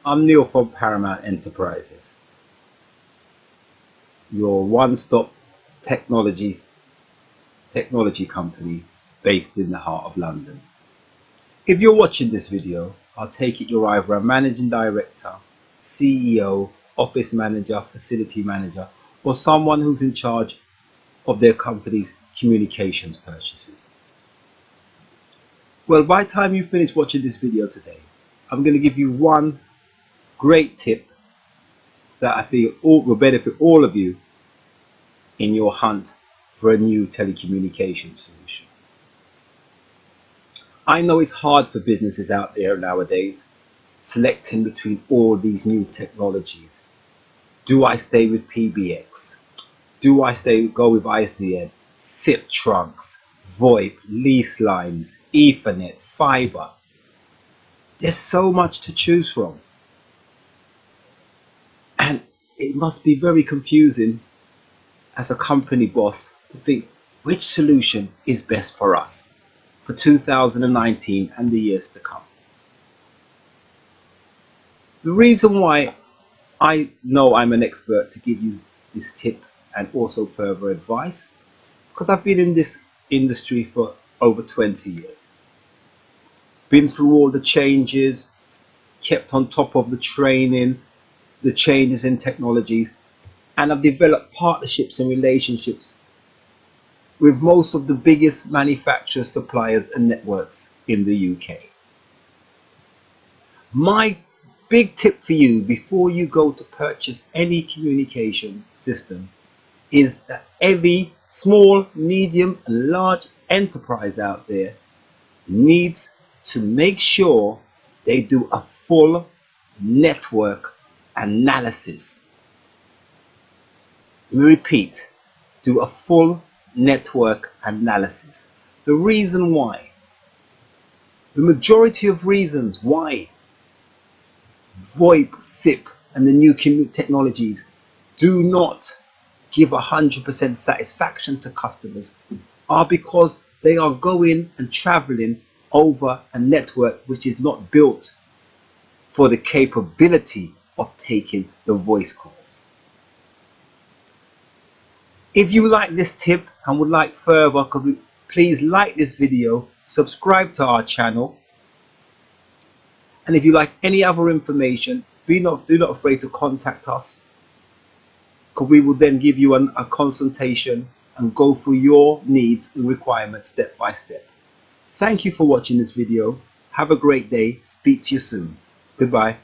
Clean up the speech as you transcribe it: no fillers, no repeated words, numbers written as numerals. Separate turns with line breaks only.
I'm Neil from Paramount Enterprises, your one-stop technology company based in the heart of London. If you're watching this video, I'll take it you're either a managing director, CEO, office manager, facility manager, or someone who's in charge of their company's communications purchases. Well, by the time you finish watching this video today, I'm going to give you one great tip that I feel will benefit all of you in your hunt for a new telecommunications solution. I know it's hard for businesses out there nowadays selecting between all these new technologies. Do I stay with PBX? Do I go with ISDN, SIP trunks, VOIP, Lease Lines, Ethernet, Fibre? There's so much to choose from. And it must be very confusing as a company boss to think which solution is best for us for 2019 and the years to come. The reason why I know I'm an expert to give you this tip and also further advice, because I've been in this industry for over 20 years. Been through all the changes, kept on top of the training, the changes in technologies, and I've developed partnerships and relationships with most of the biggest manufacturers, suppliers and networks in the UK. My big tip for you before you go to purchase any communication system is that every small, medium and large enterprise out there needs to make sure they do a full network analysis. Let me repeat, do a full network analysis. The reason why, the majority of reasons why VoIP, SIP and the new technologies do not give 100% satisfaction to customers are because they are going and traveling over a network which is not built for the capability of taking the voice calls. If you like this tip and would like further, please like this video, subscribe to our channel, and if you like any other information, do not afraid to contact us, because we will then give you a consultation and go through your needs and requirements step by step. Thank you for watching this video. Have a great day. Speak to you soon. Goodbye.